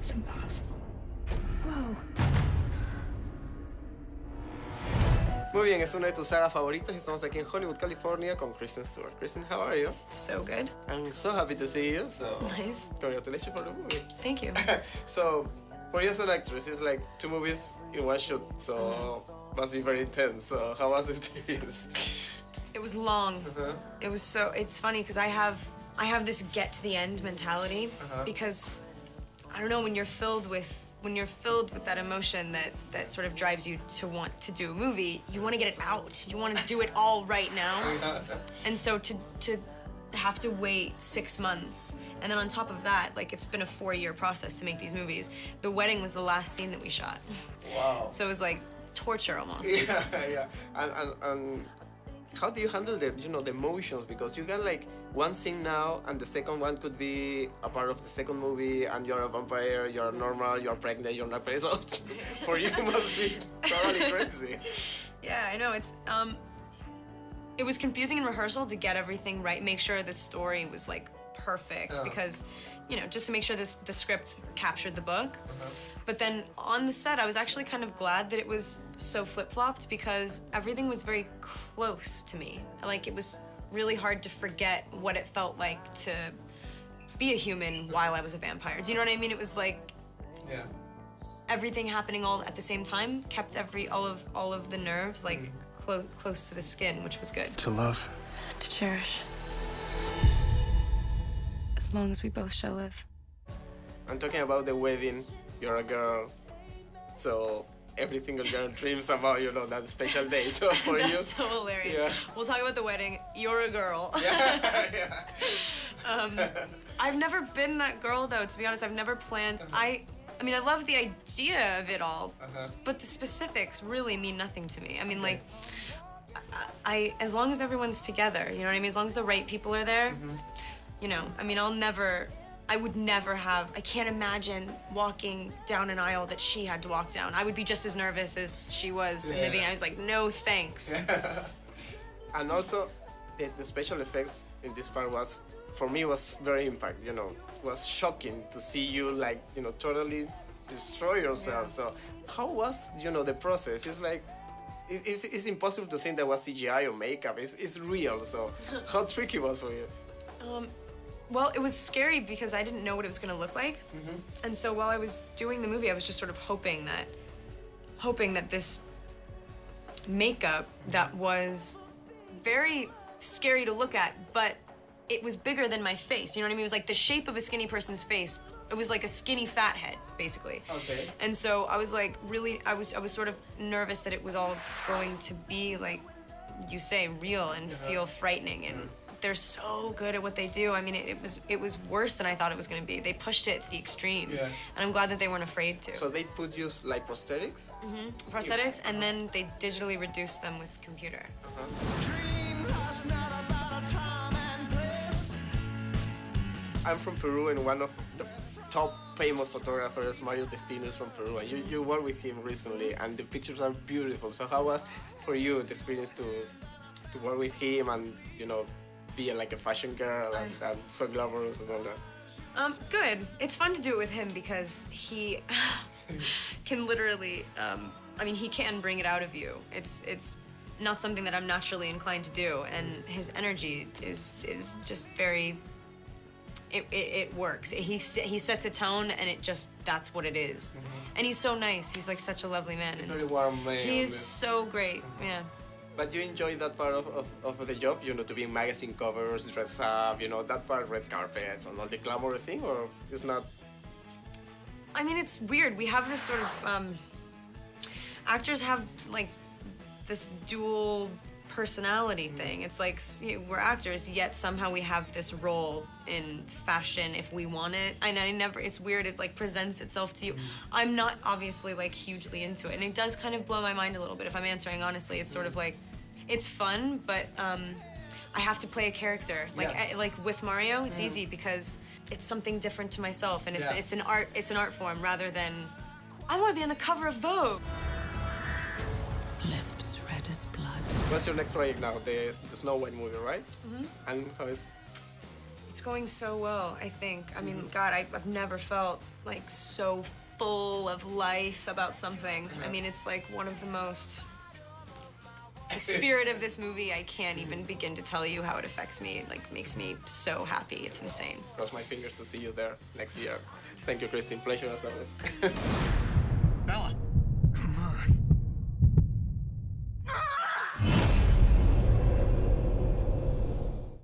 It's impossible. Whoa. Muy bien, es una de tus sagas favoritas. Estamos aquí en Hollywood, California, con Kristen Stewart. Kristen, how are you? So good. I'm so happy to see you. So Nice. Congratulations for the movie. Thank you. So, for you as an actress, it's like 2 movies in one shoot, so must be very intense. So, how was the experience? It was long. It was so. It's funny because I have this get to the end mentality because I don't know, when you're filled with that emotion that sort of drives you to want to do a movie, you want to get it out. You want to do it all right now. And so to have to wait 6 months, and then on top of that, like, it's been a 4-year process to make these movies. The wedding was the last scene that we shot. Wow. So it was like torture almost. Yeah. And how do you handle the emotions? Because you got like one scene now, and the second one could be a part of the second movie, and you're a vampire, you're normal, you're pregnant, you're not pregnant. So for you, it must be totally crazy. Yeah, I know. It was confusing in rehearsal to get everything right, make sure the story was like perfect, because, you know, just to make sure the script captured the book. But then on the set, I was actually kind of glad that it was so flip-flopped, because everything was very close to me. Like, it was really hard to forget what it felt like to be a human while I was a vampire. Do you know what I mean? It was like everything happening all at the same time kept all of the nerves like close to the skin, which was good. To love. To cherish. As long as we both shall live. I'm talking about the wedding. You're a girl, so every single girl dreams about, you know, that special day. So for you, that's so hilarious. We'll talk about the wedding. You're a girl. I've never been that girl, though. To be honest, I've never planned. I mean, I love the idea of it all, but the specifics really mean nothing to me. I mean, like, as long as everyone's together, you know what I mean? As long as the right people are there, you know, I mean, I would never have, I can't imagine walking down an aisle that she had to walk down. I would be just as nervous as she was in the beginning. I was like, no thanks. And also, the special effects in this part was, for me, was very impact, you know. It was shocking to see you, like, you know, totally destroy yourself. So how was, you know, the process? It's like, it's impossible to think that was CGI or makeup. It's real, so how tricky was for you? Well, it was scary because I didn't know what it was going to look like. And so while I was doing the movie, I was just sort of hoping that this makeup that was very scary to look at, but it was bigger than my face. You know what I mean? It was like the shape of a skinny person's face. It was like a skinny fat head, basically. Okay. And so I was like I was sort of nervous that it was all going to be, like you say, real and feel frightening. And they're so good at what they do. I mean, it was worse than I thought it was going to be. They pushed it to the extreme, and I'm glad that they weren't afraid to. So they put you like prosthetics? Prosthetics, and then they digitally reduced them with computer. I'm from Peru, and one of the top famous photographers, Mario Testino, is from Peru, and you worked with him recently, and the pictures are beautiful. So how was for you the experience to work with him and, you know, be like a fashion girl and so glamorous and all that? Good. It's fun to do it with him because he can literally, I mean, he can bring it out of you. It's not something that I'm naturally inclined to do, and his energy is just very, it works. He sets a tone, and that's what it is. And he's so nice. He's like such a lovely man. He's very warm man. He is so great, yeah. But you enjoy that part of the job, you know, to be in magazine covers, dress up, you know, that part, red carpets and all the glamour thing, or it's not? I mean, it's weird. We have this sort of, actors have like this dual personality thing. It's like, you know, we're actors, yet somehow we have this role in fashion if we want it. And it's weird, it like presents itself to you. I'm not obviously like hugely into it, and it does kind of blow my mind a little bit if I'm answering honestly. It's sort of like, it's fun, but I have to play a character. Like with Mario, it's easy because it's something different to myself, and it's an art form rather than I want to be on the cover of Vogue. Lips red as blood. What's your next project now? The Snow White movie, right? And how is? It's going so well, I think. I mean, God, I've never felt like so full of life about something. I mean, it's like one of the most... The spirit of this movie, I can't even begin to tell you how it affects me. It like makes me so happy. It's insane. Cross my fingers to see you there next year. Thank you, Kristin. Pleasure as always.